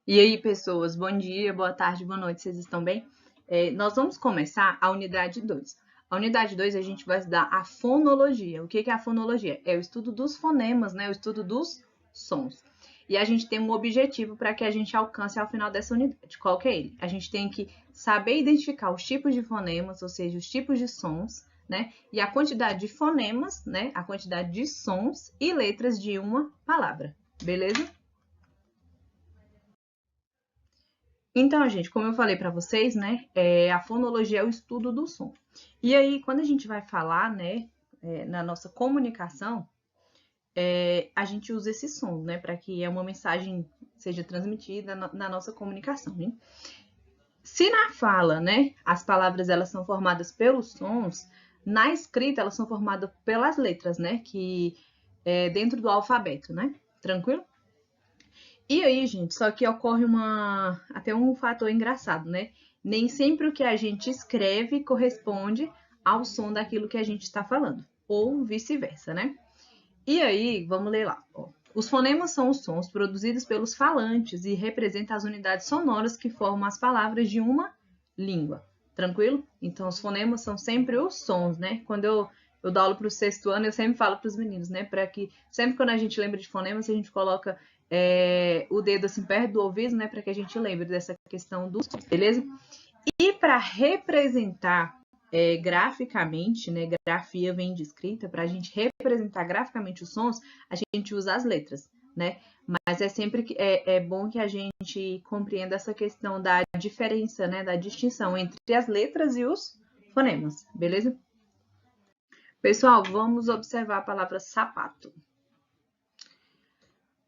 E aí, pessoas, bom dia, boa tarde, boa noite, vocês estão bem? Nós vamos começar a unidade 2. A unidade 2 a gente vai estudar a fonologia. O que é a fonologia? É o estudo dos fonemas, né? O estudo dos sons. E a gente tem um objetivo para que a gente alcance ao final dessa unidade. Qual que é ele? A gente tem que saber identificar os tipos de fonemas, ou seja, os tipos de sons, né? E a quantidade de fonemas, né? A quantidade de sons e letras de uma palavra. Beleza? Então, gente, como eu falei para vocês, né, a fonologia é o estudo do som. E aí, quando a gente vai falar, né, na nossa comunicação, a gente usa esse som, né, para que uma mensagem seja transmitida na nossa comunicação, né? Se na fala, né, as palavras elas são formadas pelos sons, na escrita elas são formadas pelas letras, né, que é dentro do alfabeto, né? Tranquilo? E aí, gente, só que ocorre até um fator engraçado, né? Nem sempre o que a gente escreve corresponde ao som daquilo que a gente está falando, ou vice-versa, né? E aí, vamos ler lá. Ó. Os fonemas são os sons produzidos pelos falantes e representam as unidades sonoras que formam as palavras de uma língua. Tranquilo? Então, os fonemas são sempre os sons, né? Quando eu dou aula para o sexto ano, eu sempre falo para os meninos, né? Para que sempre quando a gente lembra de fonemas, a gente coloca o dedo assim perto do ouvido, né? Para que a gente lembre dessa questão dos sons, beleza? E para representar graficamente, né? Grafia vem de escrita, para a gente representar graficamente os sons, a gente usa as letras, né? Mas é sempre bom que a gente compreenda essa questão da diferença, né? Da distinção entre as letras e os fonemas, beleza? Pessoal, vamos observar a palavra sapato.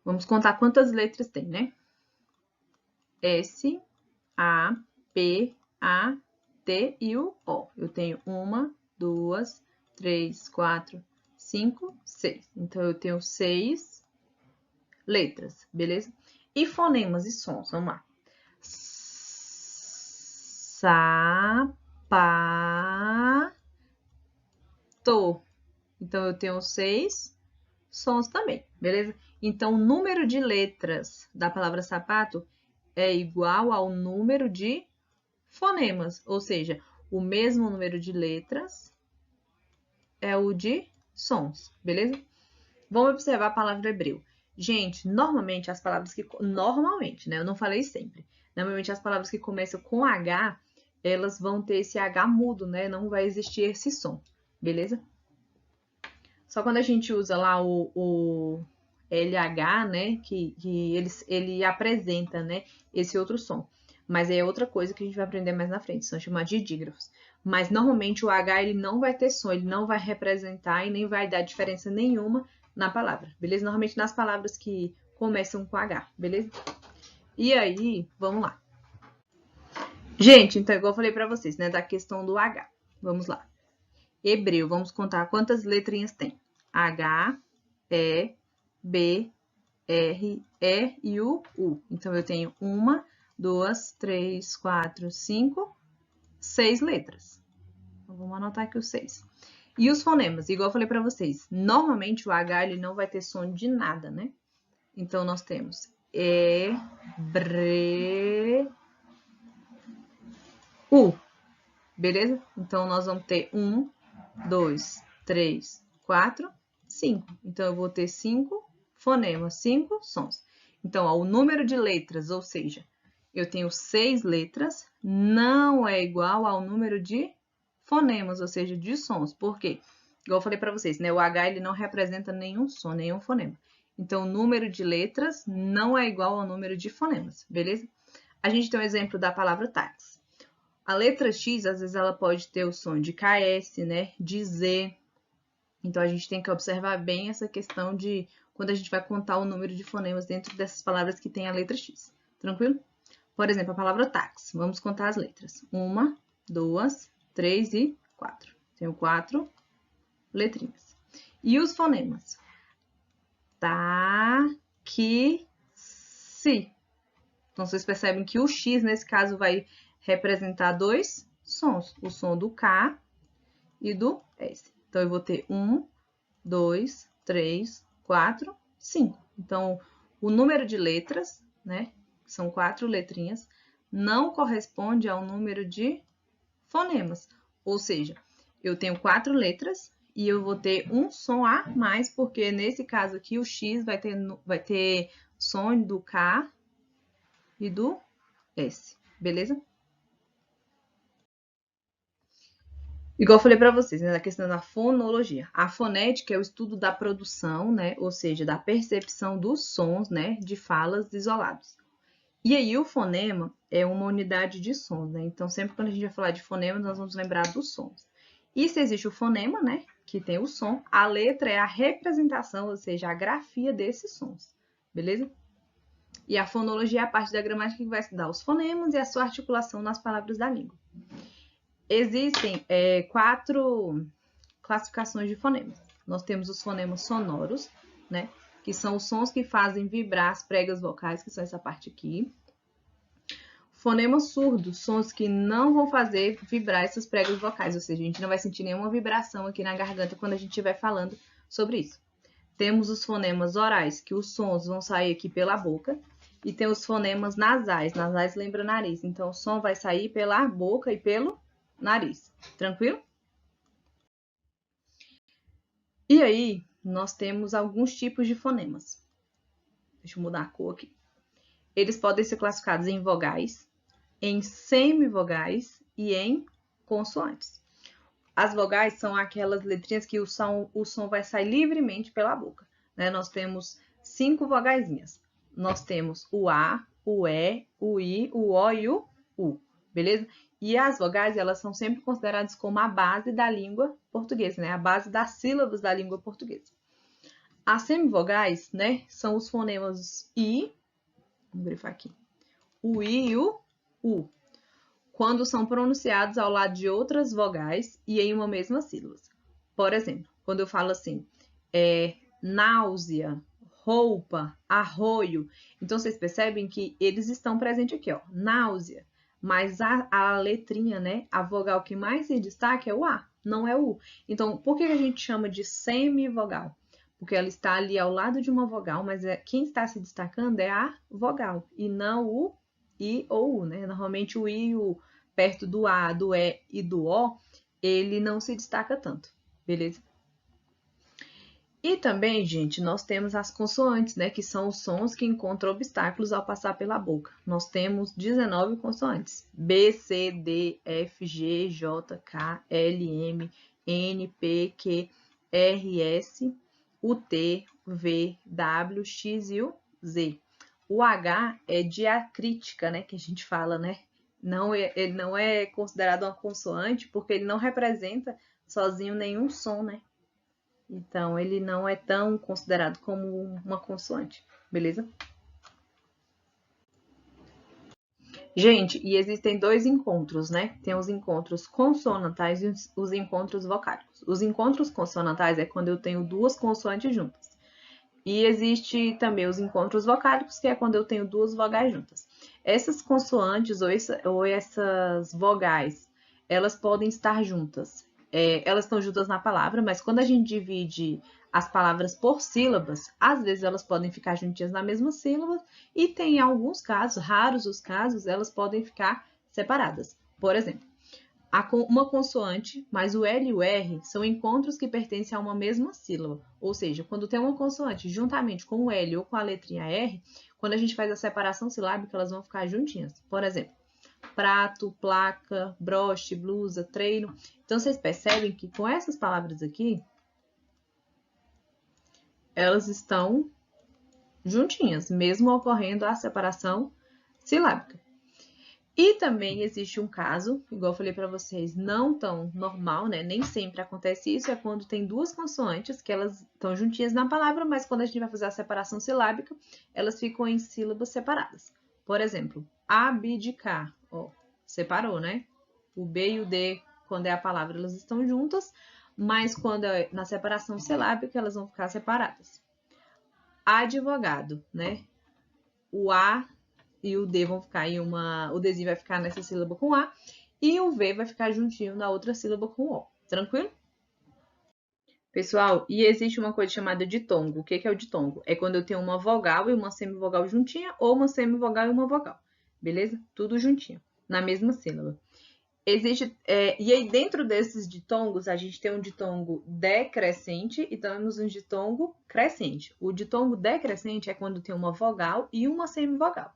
Vamos contar quantas letras tem, né? S, A, P, A, T e o O. Eu tenho 1, 2, 3, 4, 5, 6. Então, eu tenho 6 letras, beleza? E fonemas e sons, vamos lá. Sapato. Então, eu tenho 6 sons também, beleza? Então, o número de letras da palavra sapato é igual ao número de fonemas, ou seja, o mesmo número de letras é o de sons, beleza? Vamos observar a palavra hebreu. Gente, normalmente as palavras que... Normalmente, né? Eu não falei sempre. Normalmente as palavras que começam com H, elas vão ter esse H mudo, né? Não vai existir esse som, beleza? Só quando a gente usa lá o LH, né? Que ele apresenta, né? Esse outro som. Mas é outra coisa que a gente vai aprender mais na frente, são chamados de dígrafos. Mas normalmente o H ele não vai ter som, ele não vai representar e nem vai dar diferença nenhuma na palavra, beleza? Normalmente nas palavras que começam com H, beleza? E aí, vamos lá. Gente, então igual eu falei pra vocês, né, da questão do H. Vamos lá. Hebreu, vamos contar quantas letrinhas tem. H, E, B, R, E e o U. Então, eu tenho 1, 2, 3, 4, 5, 6 letras. Então, vamos anotar aqui os 6. E os fonemas, igual eu falei para vocês, normalmente o H ele não vai ter som de nada, né? Então, nós temos E, Bre, U. Beleza? Então, nós vamos ter 1, 2, 3, 4, 5. Então, eu vou ter 5 fonemas, 5 sons. Então, ó, o número de letras, ou seja, eu tenho 6 letras, não é igual ao número de fonemas, ou seja, de sons. Por quê? Igual eu falei para vocês, né? O H ele não representa nenhum som, nenhum fonema. Então, o número de letras não é igual ao número de fonemas, beleza? A gente tem um exemplo da palavra táxi. A letra X, às vezes, ela pode ter o som de KS, né? De Z. Então, a gente tem que observar bem essa questão de quando a gente vai contar o número de fonemas dentro dessas palavras que tem a letra X. Tranquilo? Por exemplo, a palavra táxi. Vamos contar as letras. 1, 2, 3 e 4. Tenho 4 letrinhas. E os fonemas? Tá, que, si. Então, vocês percebem que o X, nesse caso, vai representar 2 sons. O som do K e do S. Então, eu vou ter 1, 2, 3, 4, 5. Então, o número de letras, né, são 4 letrinhas, não corresponde ao número de fonemas. Ou seja, eu tenho 4 letras e eu vou ter um som a mais, porque nesse caso aqui o X vai ter som do K e do S, beleza? Igual eu falei para vocês, né, na questão da fonologia. A fonética é o estudo da produção, né, ou seja, da percepção dos sons, né, de falas isolados. E aí o fonema é uma unidade de sons, né? Então sempre quando a gente vai falar de fonema, nós vamos lembrar dos sons. E se existe o fonema, né, que tem o som, a letra é a representação, ou seja, a grafia desses sons, beleza? E a fonologia é a parte da gramática que vai estudar os fonemas e a sua articulação nas palavras da língua. Existem 4 classificações de fonemas. Nós temos os fonemas sonoros, né? Que são os sons que fazem vibrar as pregas vocais, que são essa parte aqui. Fonemas surdos, sons que não vão fazer vibrar essas pregas vocais, ou seja, a gente não vai sentir nenhuma vibração aqui na garganta quando a gente estiver falando sobre isso. Temos os fonemas orais, que os sons vão sair aqui pela boca. E tem os fonemas nasais. Nasais lembra nariz. Então, o som vai sair pela boca e pelo nariz. Tranquilo? E aí, nós temos alguns tipos de fonemas. Deixa eu mudar a cor aqui. Eles podem ser classificados em vogais, em semivogais e em consoantes. As vogais são aquelas letrinhas que o som vai sair livremente pela boca, né? Nós temos 5 vogaizinhas. Nós temos o A, o E, o I, o O e o U, beleza? E as vogais, elas são sempre consideradas como a base da língua portuguesa, né? A base das sílabas da língua portuguesa. As semivogais, né, são os fonemas I, vamos grifar aqui, o I e o U, quando são pronunciados ao lado de outras vogais e em uma mesma sílaba. Por exemplo, quando eu falo assim, náusea, roupa, arroio, então vocês percebem que eles estão presentes aqui, ó, náusea, mas a letrinha, né, a vogal que mais se destaca é o A, não é o U. Então, por que a gente chama de semivogal? Porque ela está ali ao lado de uma vogal, mas quem está se destacando é a vogal e não o I ou U, né? Normalmente o I e o U perto do A, do E e do O, ele não se destaca tanto, beleza? E também, gente, nós temos as consoantes, né? Que são os sons que encontram obstáculos ao passar pela boca. Nós temos 19 consoantes. B, C, D, F, G, J, K, L, M, N, P, Q, R, S, o T, V, W, X e o Z. O H é diacrítica, né? Que a gente fala, né? Ele não é considerado uma consoante porque ele não representa sozinho nenhum som, né? Então, ele não é tão considerado como uma consoante, beleza? Gente, e existem 2 encontros, né? Tem os encontros consonantais e os encontros vocálicos. Os encontros consonantais é quando eu tenho 2 consoantes juntas. E existe também os encontros vocálicos, que é quando eu tenho 2 vogais juntas. Essas consoantes ou essas vogais, elas podem estar juntas. Elas estão juntas na palavra, mas quando a gente divide as palavras por sílabas, às vezes elas podem ficar juntinhas na mesma sílaba e tem alguns casos, raros os casos, elas podem ficar separadas. Por exemplo, uma consoante, mas o L e o R são encontros que pertencem a uma mesma sílaba. Ou seja, quando tem uma consoante juntamente com o L ou com a letrinha R, quando a gente faz a separação silábica, elas vão ficar juntinhas. Por exemplo, prato, placa, broche, blusa, treino. Então, vocês percebem que com essas palavras aqui, elas estão juntinhas, mesmo ocorrendo a separação silábica. E também existe um caso, igual eu falei para vocês, não tão normal, né? Nem sempre acontece isso, é quando tem 2 consoantes que elas estão juntinhas na palavra, mas quando a gente vai fazer a separação silábica, elas ficam em sílabas separadas. Por exemplo, abdicar, ó, separou, né? O B e o D, quando é a palavra, elas estão juntas, mas quando é na separação silábica, elas vão ficar separadas. Advogado, né? O A e o D vão ficar em uma... O Dzinho vai ficar nessa sílaba com A e o V vai ficar juntinho na outra sílaba com O. Tranquilo? Pessoal, e existe uma coisa chamada ditongo. O que é o ditongo? É quando eu tenho uma vogal e uma semivogal juntinha, ou uma semivogal e uma vogal. Beleza? Tudo juntinho, na mesma sílaba. E aí, dentro desses ditongos, a gente tem um ditongo decrescente e temos um ditongo crescente. O ditongo decrescente é quando tem uma vogal e uma semivogal.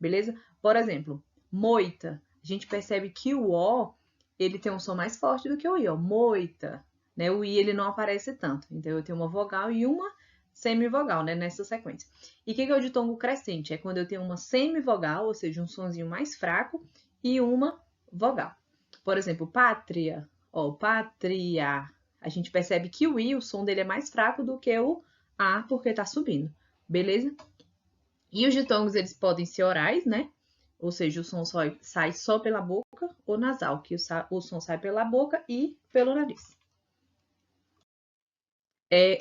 Beleza? Por exemplo, moita. A gente percebe que o O, ele tem um som mais forte do que o I, ó. Moita. Né? O I, ele não aparece tanto. Então, eu tenho uma vogal e uma semivogal, né? Nessa sequência. E o que é o ditongo crescente? É quando eu tenho uma semivogal, ou seja, um sonzinho mais fraco, e uma vogal. Por exemplo, pátria. Ó, pátria. A gente percebe que o I, o som dele é mais fraco do que o A, porque tá subindo. Beleza? E os ditongos, eles podem ser orais, né? Ou seja, o som sai só pela boca, ou nasal, que o som sai pela boca e pelo nariz.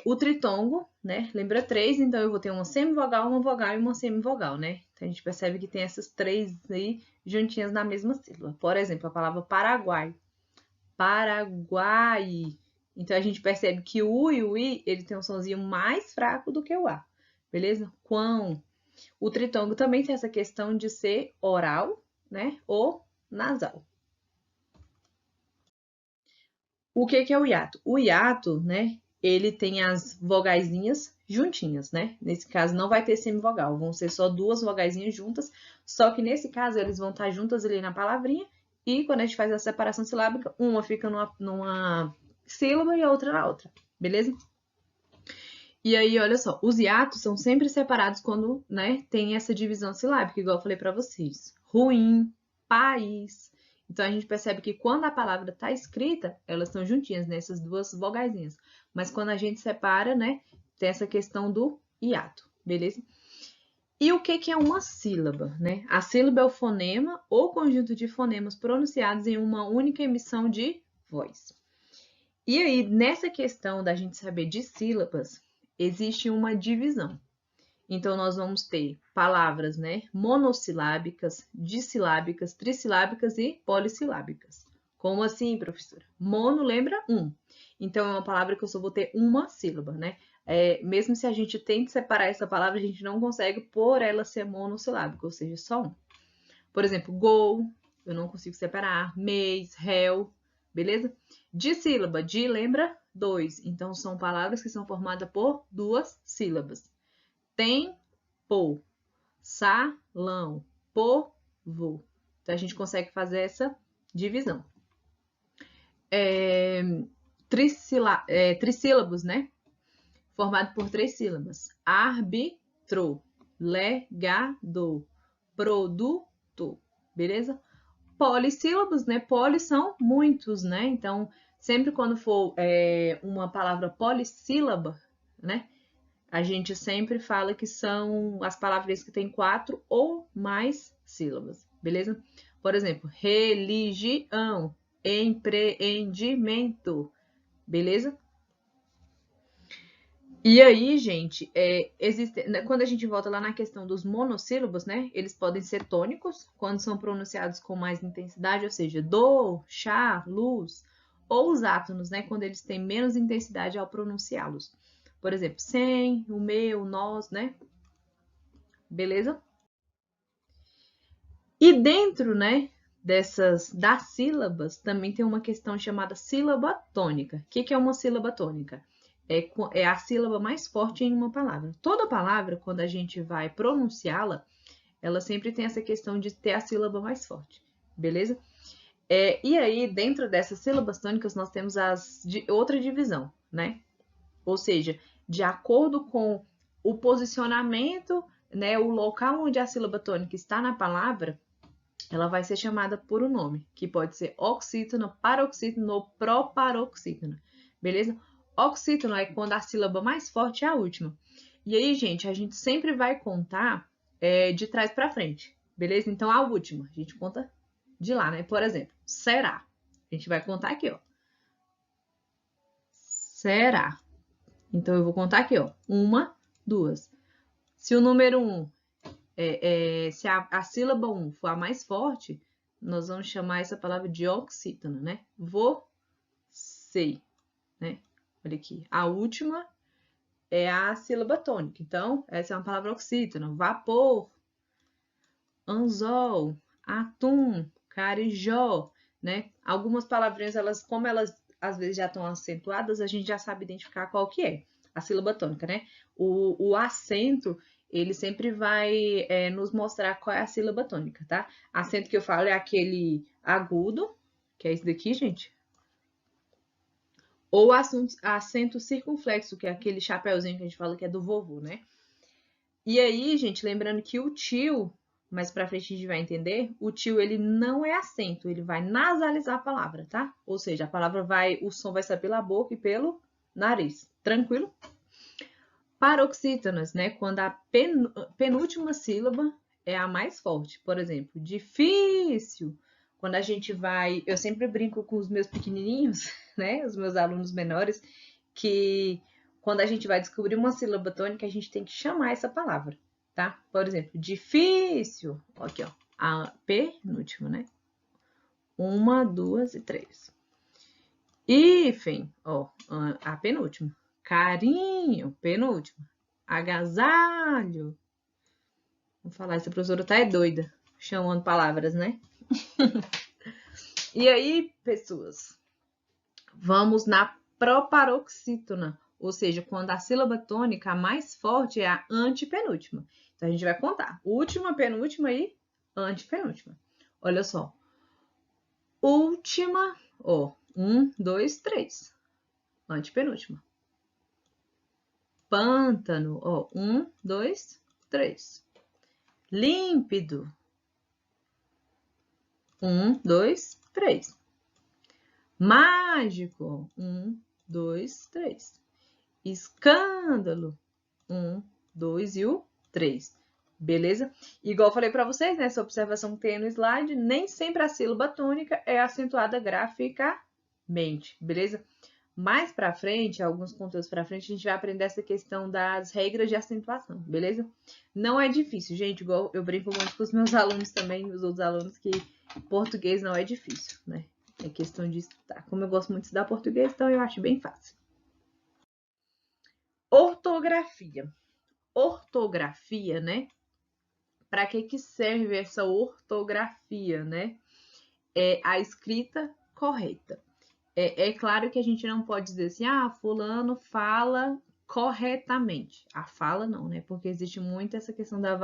O tritongo, né? Lembra três, então eu vou ter uma semivogal, uma vogal e uma semivogal, né? Então a gente percebe que tem essas três aí juntinhas na mesma sílaba. Por exemplo, a palavra Paraguai. Paraguai. Então a gente percebe que o U e o I, ele tem um sonzinho mais fraco do que o A. Beleza? Quão. O tritongo também tem essa questão de ser oral, né? Ou nasal. O que é o hiato? O hiato, né? Ele tem as vogaizinhas juntinhas, né? Nesse caso, não vai ter semivogal, vão ser só duas vogaizinhas juntas, só que nesse caso, eles vão estar juntas ali na palavrinha, e quando a gente faz a separação silábica, uma fica numa sílaba e a outra na outra, beleza? E aí, olha só, os hiatos são sempre separados quando, né, tem essa divisão silábica, igual eu falei para vocês. Ruim, país. Então, a gente percebe que quando a palavra está escrita, elas estão juntinhas, nessas duas vogaizinhas. Mas quando a gente separa, né, tem essa questão do hiato, beleza? E o que é uma sílaba, né? A sílaba é o fonema ou conjunto de fonemas pronunciados em uma única emissão de voz. E aí, nessa questão da gente saber de sílabas, existe uma divisão. Então, nós vamos ter palavras, né, monossilábicas, dissilábicas, trissilábicas e polissilábicas. Como assim, professora? Mono lembra um. Então, é uma palavra que eu só vou ter uma sílaba, né? Mesmo se a gente tente separar essa palavra, a gente não consegue por ela ser monossilábica, ou seja, só um. Por exemplo, gol, eu não consigo separar. Mês, réu, beleza? Dissílaba, de lembra dois. Então, são palavras que são formadas por duas sílabas. Tempo, salão, povo. Então, a gente consegue fazer essa divisão. Trissílabos, né? Formado por três sílabas. Árbitro, legado, produto. Beleza? Polissílabos, né? Poli são muitos, né? Então, sempre quando for uma palavra polissílaba, né? A gente sempre fala que são as palavras que têm 4 ou mais sílabas, beleza? Por exemplo, religião, empreendimento, beleza? E aí, gente, quando a gente volta lá na questão dos monossílabos, né? Eles podem ser tônicos, quando são pronunciados com mais intensidade, ou seja, do, chá, luz, ou os átonos, né? Quando eles têm menos intensidade ao pronunciá-los. Por exemplo, sem, o meu, nós, né? Beleza? E dentro, né, das sílabas, também tem uma questão chamada sílaba tônica. O que é uma sílaba tônica? É a sílaba mais forte em uma palavra. Toda palavra, quando a gente vai pronunciá-la, ela sempre tem essa questão de ter a sílaba mais forte, beleza? E aí, dentro dessas sílabas tônicas, nós temos outra divisão, né? Ou seja, de acordo com o posicionamento, né, o local onde a sílaba tônica está na palavra, ela vai ser chamada por um nome, que pode ser oxítono, paroxítono ou proparoxítono, beleza? Oxítono é quando a sílaba mais forte é a última. E aí, gente, a gente sempre vai contar de trás para frente, beleza? Então, a última, a gente conta de lá, né? Por exemplo, será. A gente vai contar aqui, ó. Será. Então, eu vou contar aqui, ó. 1, 2. Se o número 1, se a sílaba 1 for a mais forte, nós vamos chamar essa palavra de oxítono, né? Você, né? Olha aqui. A última é a sílaba tônica. Então, essa é uma palavra oxítona. Vapor, anzol, atum, carijó, né? Algumas palavrinhas, como elas às vezes já estão acentuadas, a gente já sabe identificar qual que é a sílaba tônica, né? O acento, ele sempre vai nos mostrar qual é a sílaba tônica, tá? Acento que eu falo é aquele agudo, que é esse daqui, gente. Ou acento circunflexo, que é aquele chapéuzinho que a gente fala que é do vovô, né? E aí, gente, lembrando que o tio, mais pra frente a gente vai entender, o tio ele não é acento, ele vai nasalizar a palavra, tá? Ou seja, a palavra o som vai sair pela boca e pelo nariz. Tranquilo? Paroxítonas, né? Quando a penúltima sílaba é a mais forte. Por exemplo, difícil. Quando a gente vai... Eu sempre brinco com os meus pequenininhos, né? Os meus alunos menores, que quando a gente vai descobrir uma sílaba tônica, a gente tem que chamar essa palavra, tá? Por exemplo, difícil. Aqui, ó. A penúltima, né? 1, 2 e 3. Hífen, ó. A penúltima. Carinho, penúltima. Agasalho. Vamos falar, essa professora tá doida, chamando palavras, né? E aí, pessoas, vamos na proparoxítona, ou seja, quando a sílaba tônica mais forte é a antepenúltima. Então, a gente vai contar última, penúltima e antepenúltima. Olha só. Última, ó, 1, 2, 3. Antepenúltima. Pântano, ó, 1, 2, 3. Límpido. 1, 2, 3. Mágico. 1, 2, 3. Escândalo. 1, 2 e o 3. Beleza? Igual eu falei para vocês, nessa observação que tem no slide, nem sempre a sílaba tônica é acentuada graficamente, beleza? Mais para frente, alguns conteúdos para frente, a gente vai aprender essa questão das regras de acentuação, beleza? Não é difícil, gente, igual eu brinco muito com os meus alunos também, os outros alunos, que português não é difícil, né? É questão de estudar. Como eu gosto muito de estudar português, então eu acho bem fácil. Ortografia. Ortografia, né? Para que serve essa ortografia, né? É a escrita correta. É claro que a gente não pode dizer assim, fulano fala corretamente. A fala não, né? Porque existe muito essa questão da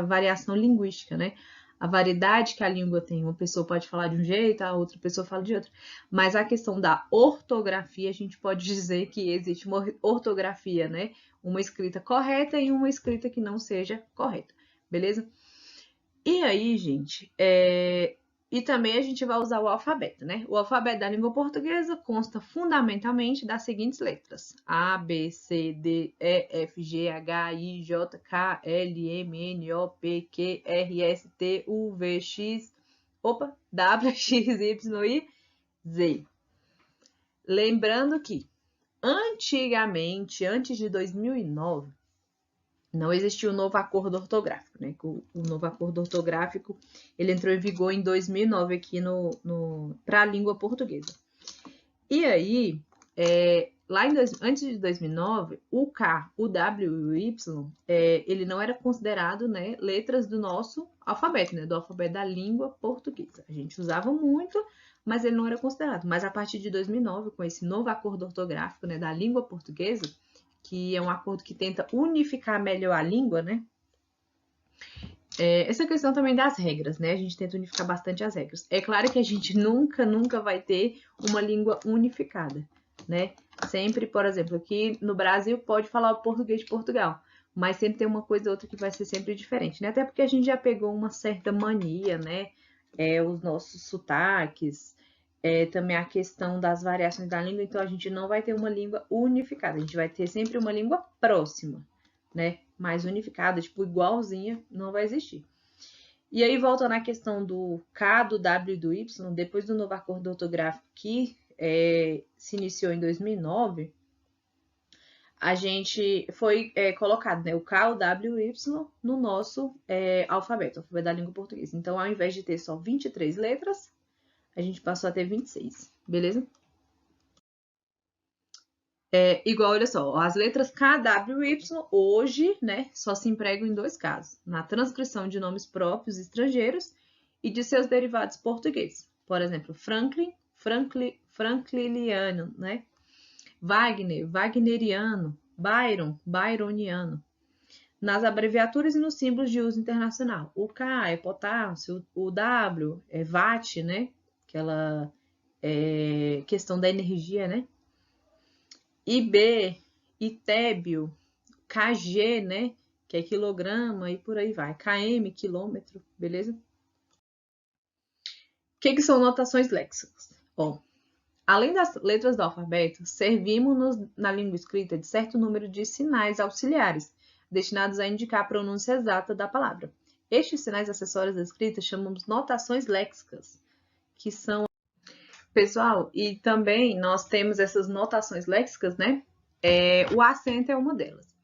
variação linguística, né? A variedade que a língua tem. Uma pessoa pode falar de um jeito, a outra pessoa fala de outro. Mas a questão da ortografia, a gente pode dizer que existe uma ortografia, né? Uma escrita correta e uma escrita que não seja correta, beleza? E aí, gente, e também a gente vai usar o alfabeto, né? O alfabeto da língua portuguesa consta fundamentalmente das seguintes letras: A, B, C, D, E, F, G, H, I, J, K, L, M, N, O, P, Q, R, S, T, U, V, X, W, X, Y e Z. Lembrando que, antigamente, antes de 2009, não existia o novo acordo ortográfico, né? O novo acordo ortográfico, ele entrou em vigor em 2009 aqui para a língua portuguesa. E aí, antes de 2009, o K, o W e o Y, ele não era considerado, né, letras do nosso alfabeto, né? Do alfabeto da língua portuguesa. A gente usava muito, mas ele não era considerado. Mas a partir de 2009, com esse novo acordo ortográfico, né, da língua portuguesa, que é um acordo que tenta unificar melhor a língua, né? Essa questão também das regras, né? A gente tenta unificar bastante as regras. É claro que a gente nunca vai ter uma língua unificada, né? Sempre, por exemplo, aqui no Brasil pode falar o português de Portugal, mas sempre tem uma coisa ou outra que vai ser sempre diferente, né? Até porque a gente já pegou uma certa mania, né? Os nossos sotaques, também a questão das variações da língua, então a gente não vai ter uma língua unificada, a gente vai ter sempre uma língua próxima, né? Mais unificada, tipo, igualzinha, não vai existir. E aí, voltando à questão do K, do W e do Y, depois do novo acordo ortográfico que se iniciou em 2009, a gente foi colocado, né, o K, o W e o Y no nosso alfabeto da língua portuguesa. Então, ao invés de ter só 23 letras, a gente passou a ter 26, beleza? Igual, olha só, as letras K, W e Y hoje, né, só se empregam em 2 casos: na transcrição de nomes próprios estrangeiros e de seus derivados portugueses. Por exemplo, Frankliniano, né? Wagner, Wagneriano, Byron, Byroniano. Nas abreviaturas e nos símbolos de uso internacional. O K é potássio, o W é watt, né? Aquela questão da energia, né? IB, itébio, kg, né? Que é quilograma e por aí vai. km, quilômetro, beleza? O que são notações léxicas? Ó, além das letras do alfabeto, servimos-nos na língua escrita de certo número de sinais auxiliares, destinados a indicar a pronúncia exata da palavra. Estes sinais acessórios da escrita chamamos notações léxicas, que são... Pessoal, e também nós temos essas notações léxicas, né? O acento é uma delas.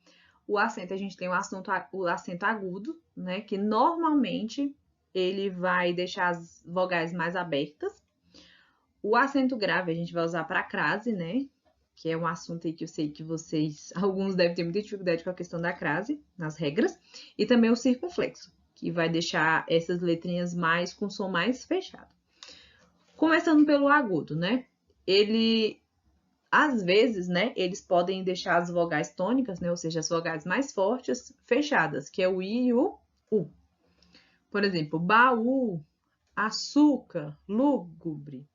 O acento, a gente tem o acento agudo, né? Que normalmente ele vai deixar as vogais mais abertas. O acento grave a gente vai usar para crase, né? Que é um assunto aí que eu sei que vocês, alguns devem ter muita dificuldade com a questão da crase, nas regras. E também o circunflexo, que vai deixar essas letrinhas mais com som mais fechado. Começando pelo agudo, né? Às vezes, né, eles podem deixar as vogais tônicas, né, ou seja, as vogais mais fortes, fechadas, que é o I e o U. Por exemplo, baú, açúcar, lúgubre.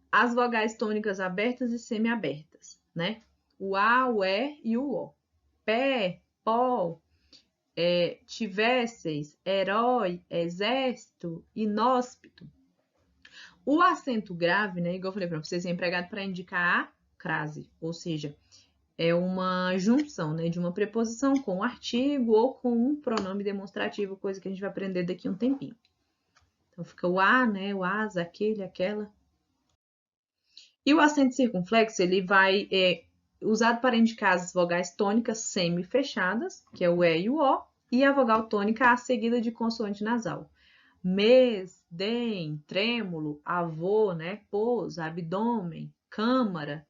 As vogais tônicas abertas e semiabertas, né? O A, o E e o O. Pé, pó, tivesseis, herói, exército, inóspito. O acento grave, né, igual eu falei para vocês, é empregado para indicar a crase, ou seja, é uma junção, né, de uma preposição com um artigo ou com um pronome demonstrativo, coisa que a gente vai aprender daqui a um tempinho. Então, fica o a, né, o as, aquele, aquela. E o acento circunflexo, ele vai usado para indicar as vogais tônicas semi-fechadas, que é o E e o O, e a vogal tônica A seguida de consoante nasal. Mês, DEM, trêmulo, avô, né, pôs, abdômen, câmara,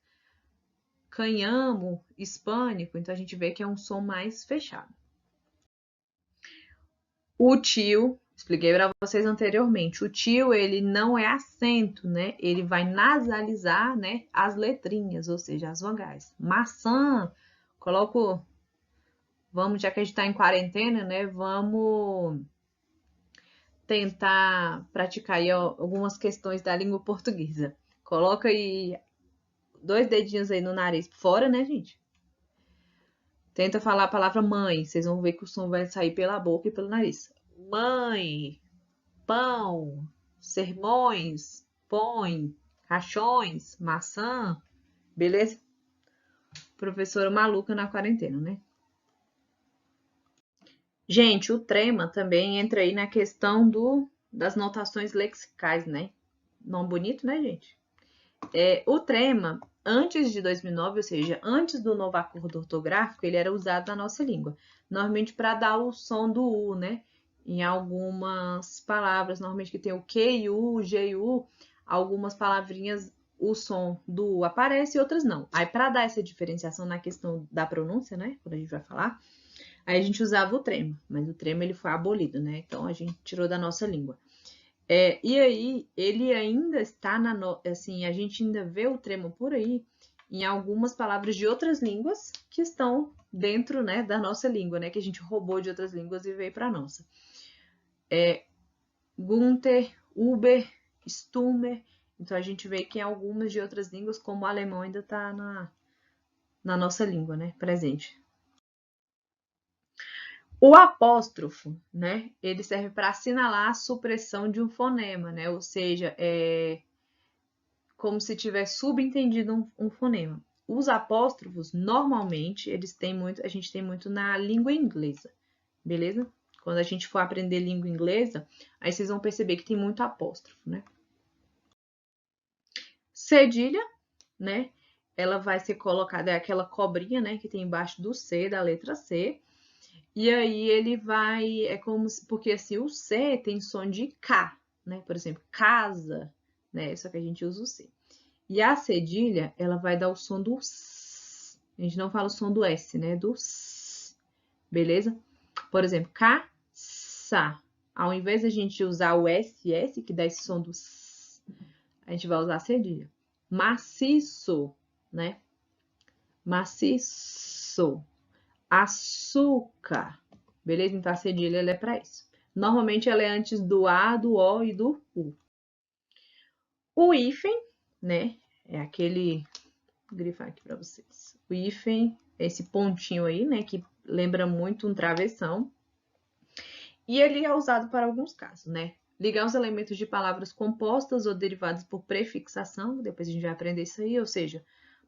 canhamo, hispânico. Então, a gente vê que é um som mais fechado. O tio, expliquei para vocês anteriormente, o tio, ele não é acento, né? Ele vai nasalizar, né, as letrinhas, ou seja, as vogais. Maçã, coloco, vamos, já que a gente está em quarentena, né, vamos tentar praticar aí algumas questões da língua portuguesa. Coloca aí 2 dedinhos aí no nariz fora, né, gente? Tenta falar a palavra mãe, vocês vão ver que o som vai sair pela boca e pelo nariz. Mãe, pão, sermões, põe, caixões, maçã, beleza? Professora maluca na quarentena, né? Gente, o trema também entra aí na questão das notações lexicais, né? Nome bonito, né, gente? O trema, antes de 2009, ou seja, antes do novo acordo ortográfico, ele era usado na nossa língua. Normalmente para dar o som do U, né? Em algumas palavras, normalmente que tem o Q e U, G e U, algumas palavrinhas o som do U aparece e outras não. Aí, para dar essa diferenciação na questão da pronúncia, né? Quando a gente vai falar, aí a gente usava o trema, mas o trema ele foi abolido, né? Então, a gente tirou da nossa língua. E aí, ele ainda está assim, a gente ainda vê o trema por aí em algumas palavras de outras línguas que estão dentro, né, da nossa língua, né, que a gente roubou de outras línguas e veio para a nossa. Gunther, Uber, Stummer. Então, a gente vê que em algumas de outras línguas, como o alemão, ainda está na nossa língua, né, presente. O apóstrofo, né, ele serve para assinalar a supressão de um fonema, né, ou seja, como se tivesse subentendido um fonema. Os apóstrofos, normalmente, a gente tem muito na língua inglesa, beleza? Quando a gente for aprender língua inglesa, aí vocês vão perceber que tem muito apóstrofo, né? Cedilha, né? Ela vai ser colocada, é aquela cobrinha, né, que tem embaixo do C, da letra C. E aí ele vai, é como se, porque assim, o C tem som de K, né? Por exemplo, casa, né? Só que a gente usa o C. E a cedilha, ela vai dar o som do S. A gente não fala o som do S, né? Do S, beleza? Por exemplo, caça. Ao invés de a gente usar o SS, que dá esse som do S, a gente vai usar a cedilha. Maciço, né? Maciço. Açúcar. Beleza? Então, a cedilha ela é para isso. Normalmente, ela é antes do A, do O e do U. O hífen, né? É aquele... Vou grifar aqui para vocês. O hífen, esse pontinho aí, né? Que lembra muito um travessão. E ele é usado para alguns casos, né? Ligar os elementos de palavras compostas ou derivadas por prefixação. Depois a gente vai aprender isso aí, ou seja...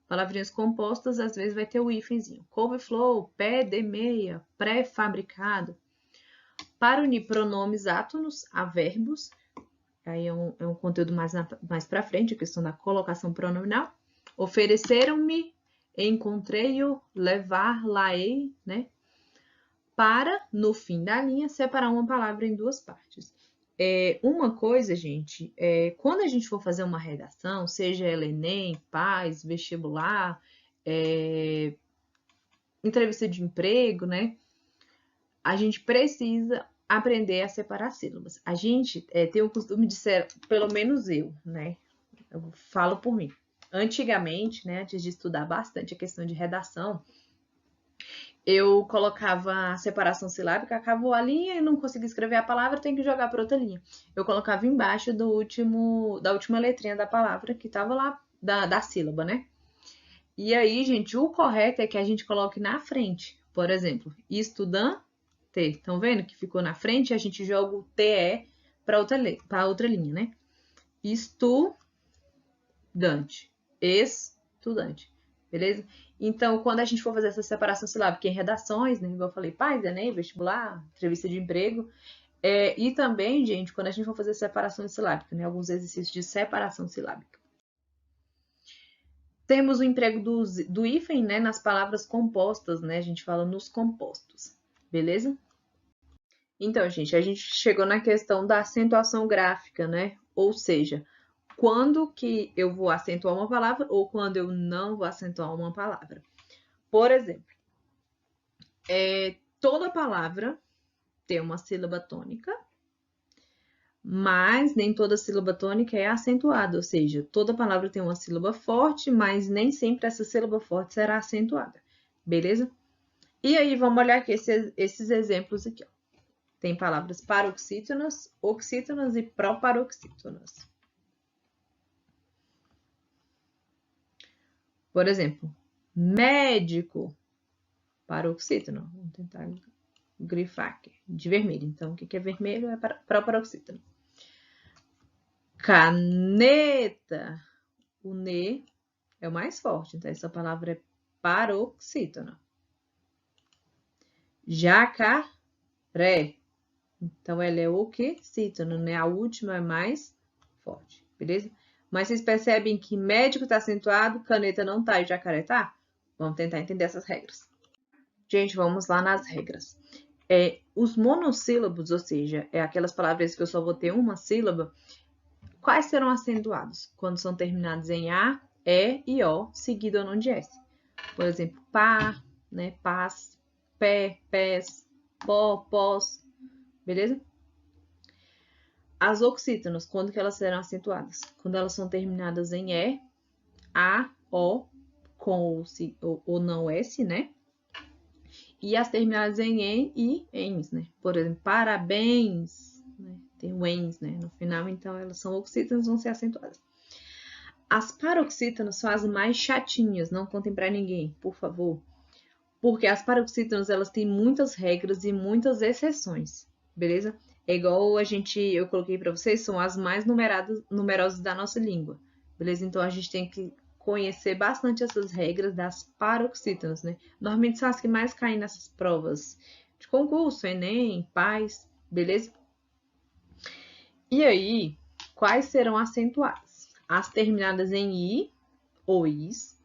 Palavrinhas compostas, às vezes, vai ter o hífenzinho. Couve-flor, pé de meia, pré-fabricado. Para unir pronomes átonos a verbos, aí é um conteúdo mais para frente, a questão da colocação pronominal. Ofereceram-me, encontrei-o, levar-la-ei, né? Para, no fim da linha, separar uma palavra em duas partes. Uma coisa, gente, quando a gente for fazer uma redação, seja ela Enem, PAS, vestibular, entrevista de emprego, né? A gente precisa aprender a separar sílabas. A gente tem o costume de ser, pelo menos eu, né? Eu falo por mim. Antigamente, né, antes de estudar bastante a questão de redação, eu colocava a separação silábica, acabou a linha e não consegui escrever a palavra, tem que jogar para outra linha. Eu colocava embaixo da última letrinha da palavra que estava lá, da sílaba, né? E aí, gente, o correto é que a gente coloque na frente. Por exemplo, estudante, estão vendo que ficou na frente? A gente joga o TE para outra linha, né? Estudante, estudante, beleza? Então, quando a gente for fazer essa separação silábica em redações, né, igual eu falei, PAS, Enem, vestibular, entrevista de emprego, e também, gente, quando a gente for fazer separação silábica, né, alguns exercícios de separação silábica. Temos o emprego do hífen, né, nas palavras compostas, né, a gente fala nos compostos, beleza? Então, gente, a gente chegou na questão da acentuação gráfica, né, ou seja, quando que eu vou acentuar uma palavra ou quando eu não vou acentuar uma palavra. Por exemplo, toda palavra tem uma sílaba tônica, mas nem toda sílaba tônica é acentuada, ou seja, toda palavra tem uma sílaba forte, mas nem sempre essa sílaba forte será acentuada, beleza? E aí, vamos olhar aqui esses exemplos aqui, ó. Tem palavras paroxítonas, oxítonas e proparoxítonas. Por exemplo, médico, paroxítono. Vamos tentar grifar aqui, de vermelho. Então, o que é vermelho é proparoxítono. Caneta, o ne é o mais forte, então essa palavra é paroxítona. Jacaré, então ela é oxítona, né? A última é mais forte, beleza? Mas vocês percebem que médico está acentuado, caneta não tá e jacaré tá? Vamos tentar entender essas regras. Gente, vamos lá nas regras. Os monossílabos, ou seja, aquelas palavras que eu só vou ter uma sílaba, quais serão acentuados? Quando são terminados em A, E e O, seguido ou não de S. Por exemplo, pá, né? Pás, pé, pés, pó, pós, beleza? As oxítonas, quando que elas serão acentuadas? Quando elas são terminadas em E, A, O, com ou não S, né? E as terminadas em en e ens, né? Por exemplo, parabéns, né? Tem o ens, né? No final, então elas são oxítonas, vão ser acentuadas. As paroxítonas são as mais chatinhas, não contem pra ninguém, por favor. Porque as paroxítonas, elas têm muitas regras e muitas exceções, beleza? É igual eu coloquei para vocês, são as mais numerosas da nossa língua, beleza? Então, a gente tem que conhecer bastante essas regras das paroxítonas, né? Normalmente são as que mais caem nessas provas de concurso, Enem, PAS, beleza? E aí, quais serão acentuadas? As terminadas em I ou IS,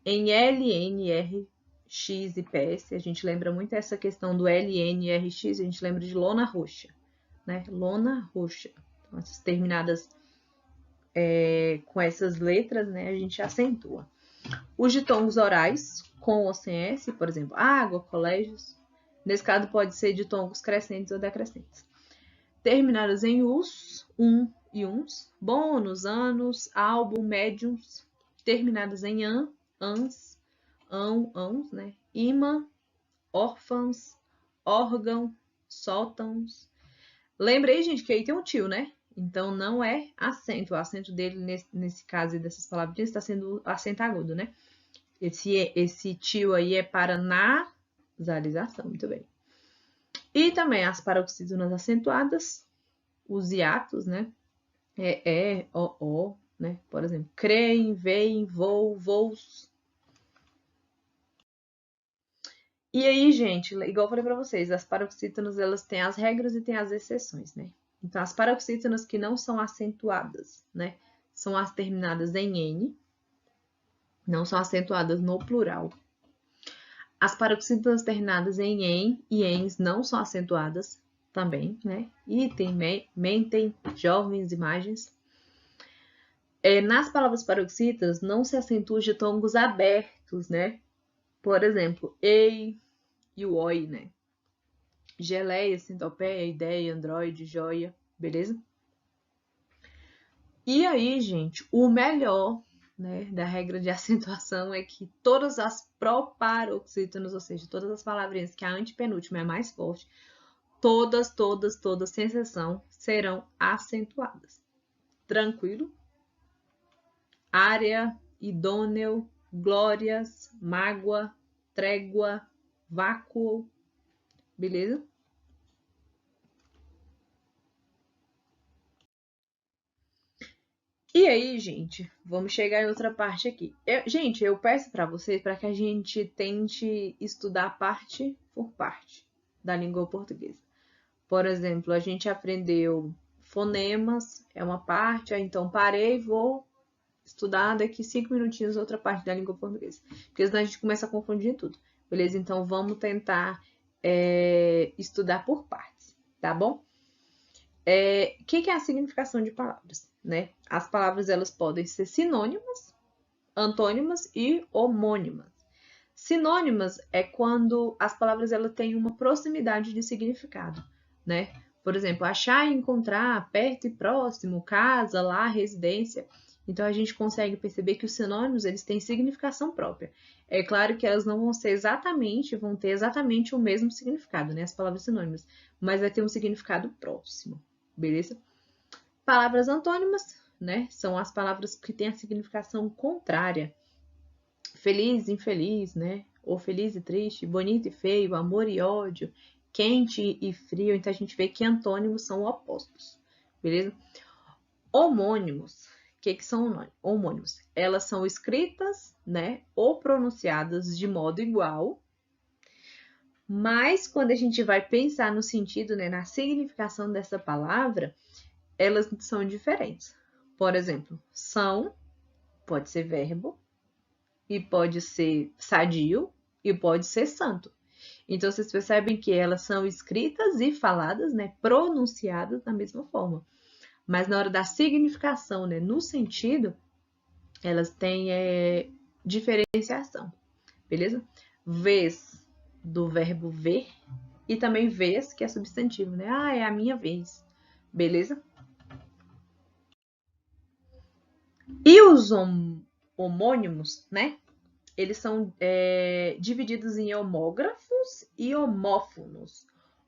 em L, N, R, X e PS, a gente lembra muito essa questão do L, N, R, X, a gente lembra de lona roxa, né? Lona roxa. Então, essas terminadas com essas letras, né, a gente acentua. Os ditongos orais, com ou sem S, por exemplo, água, colégios. Nesse caso, pode ser ditongos crescentes ou decrescentes. Terminados em us, e uns. Bônus, anos, álbum, médiums. Terminados em ans, ãos, né? Imã, órfãos, órgão, sótãos. Lembrei, gente, que aí tem um tio, né? Então, não é acento. O acento dele, nesse caso e dessas palavrinhas, está sendo acento agudo, né? Esse tio aí é para nasalização. Muito bem. E também as paroxítonas acentuadas, os hiatos, né? O, né? Por exemplo, creem, veem, voos. E aí, gente, igual eu falei para vocês, as paroxítonas, elas têm as regras e têm as exceções, né? Então, as paroxítonas que não são acentuadas, né? São as terminadas em N, não são acentuadas no plural. As paroxítonas terminadas em en e ens não são acentuadas também, né? Item, mentem, jovens, imagens. Nas palavras paroxítonas não se acentua os ditongos abertos, né? Por exemplo, ei e o oi, né? Geleia, centopeia, ideia, androide, joia, beleza? E aí, gente, o melhor, né, da regra de acentuação é que todas as proparoxítonas, ou seja, todas as palavrinhas que a antepenúltima é mais forte, todas, sem exceção, serão acentuadas. Tranquilo? Área, idôneo, glórias, mágoa, trégua, vácuo, beleza? E aí, gente, vamos chegar em outra parte aqui. Gente, eu peço para vocês para que a gente tente estudar parte por parte da língua portuguesa. Por exemplo, a gente aprendeu fonemas, é uma parte, então parei, vou estudar daqui 5 minutinhos outra parte da língua portuguesa. Porque senão a gente começa a confundir tudo. Beleza? Então vamos tentar estudar por partes, tá bom? O que é a significação de palavras, né? As palavras elas podem ser sinônimas, antônimas e homônimas. Sinônimas é quando as palavras elas têm uma proximidade de significado, né? Por exemplo, achar e encontrar, perto e próximo, casa, lá, residência. Então a gente consegue perceber que os sinônimos eles têm significação própria. É claro que elas não vão ter exatamente o mesmo significado, né? As palavras sinônimas, mas vai ter um significado próximo, beleza? Palavras antônimas, né? São as palavras que têm a significação contrária. Feliz, infeliz, né? Ou feliz e triste, bonito e feio, amor e ódio, quente e frio. Então a gente vê que antônimos são opostos, beleza? Homônimos. O que são homônimos? Elas são escritas, né? Ou pronunciadas de modo igual, mas quando a gente vai pensar no sentido, né, na significação dessa palavra, elas são diferentes. Por exemplo, são, pode ser verbo, e pode ser sadio, e pode ser santo. Então, vocês percebem que elas são escritas e faladas, né, pronunciadas da mesma forma. Mas na hora da significação, né, no sentido, elas têm diferenciação, beleza? Vez do verbo ver e também vez, que é substantivo, né? Ah, é a minha vez, beleza? E os homônimos, né? Eles são divididos em homógrafos e homófonos.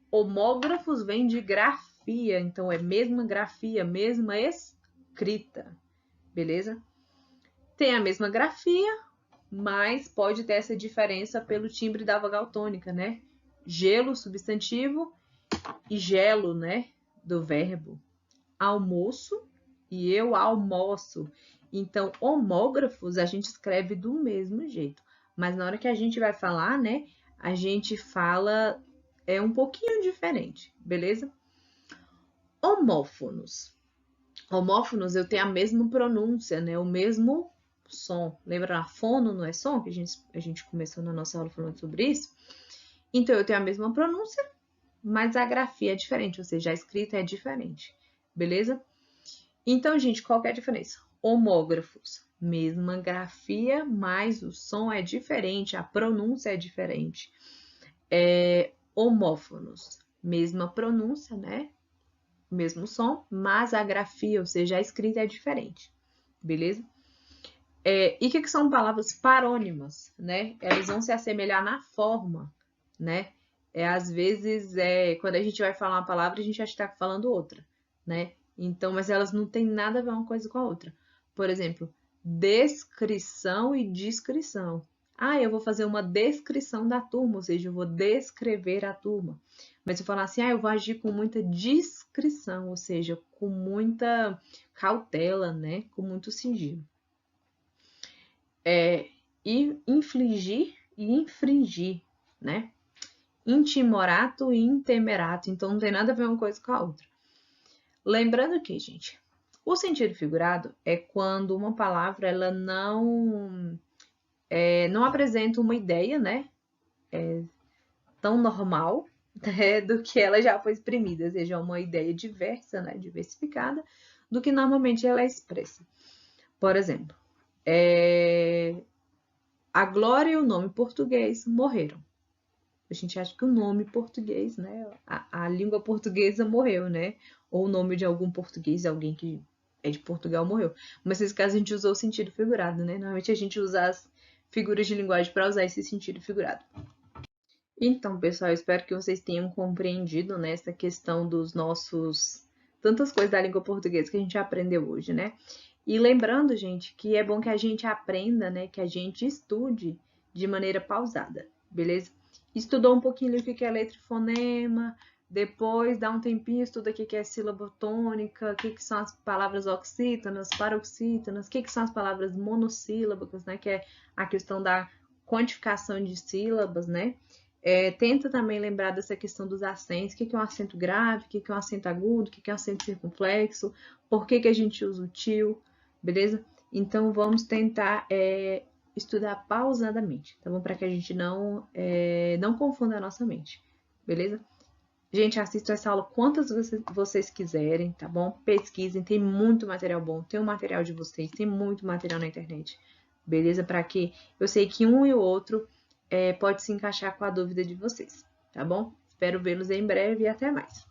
Homógrafos vem de grafia, então é mesma grafia, mesma escrita, beleza? Tem a mesma grafia, mas pode ter essa diferença pelo timbre da vogal tônica, né? Gelo, substantivo, e gelo, né? Do verbo. Almoço e eu almoço. Então, homógrafos a gente escreve do mesmo jeito. Mas na hora que a gente vai falar, né? A gente fala um pouquinho diferente, beleza? Homófonos. Homófonos eu tenho a mesma pronúncia, né? O mesmo som. Lembra? Fono não é som? Que a gente começou na nossa aula falando sobre isso. Então, eu tenho a mesma pronúncia, mas a grafia é diferente, ou seja, a escrita é diferente, beleza? Então, gente, qual que é a diferença? Homógrafos, mesma grafia, mas o som é diferente, a pronúncia é diferente. Homófonos, mesma pronúncia, né? Mesmo som, mas a grafia, ou seja, a escrita é diferente, beleza? E o que são palavras parônimas, né? Elas vão se assemelhar na forma, né? Às vezes, quando a gente vai falar uma palavra, a gente acha que está falando outra, né? Então, mas elas não têm nada a ver uma coisa com a outra. Por exemplo, descrição e descrição. Ah, eu vou fazer uma descrição da turma, ou seja, eu vou descrever a turma. Mas se eu falar assim, eu vou agir com muita discrição, ou seja, com muita cautela, né? Com muito sigilo. E infligir e infringir, né? Intimorato e intemerato. Então, não tem nada a ver uma coisa com a outra. Lembrando que, gente, o sentido figurado é quando uma palavra ela não apresenta uma ideia, né? Tão normal, né, do que ela já foi exprimida, ou seja, uma ideia diversa, né? Diversificada, do que normalmente ela é expressa. Por exemplo, a Glória e o nome português morreram. A gente acha que o nome português, né? A língua portuguesa morreu, né? Ou o nome de algum português, alguém que é de Portugal morreu. Mas nesse caso a gente usou o sentido figurado, né? Normalmente a gente usa as figuras de linguagem para usar esse sentido figurado. Então, pessoal, eu espero que vocês tenham compreendido, né, essa questão dos nossos... tantas coisas da língua portuguesa que a gente aprendeu hoje, né? E lembrando, gente, que é bom que a gente aprenda, né, que a gente estude de maneira pausada, beleza? Estudou um pouquinho o que é letra e fonema, depois dá um tempinho, estuda o que é sílaba tônica, o que são as palavras oxítonas, paroxítonas, o que são as palavras monossílabas, né, que é a questão da quantificação de sílabas, né? Tenta também lembrar dessa questão dos acentos, o que é um acento grave, o que é um acento agudo, o que é um acento circunflexo, por que a gente usa o tio, beleza? Então, vamos tentar estudar pausadamente, tá bom? Para que a gente não confunda a nossa mente, beleza? Gente, assistam essa aula quantas vocês quiserem, tá bom? Pesquisem, tem muito material bom, tem o material de vocês, tem muito material na internet, beleza? Para que eu sei que um e o outro pode se encaixar com a dúvida de vocês, tá bom? Espero vê-los em breve e até mais.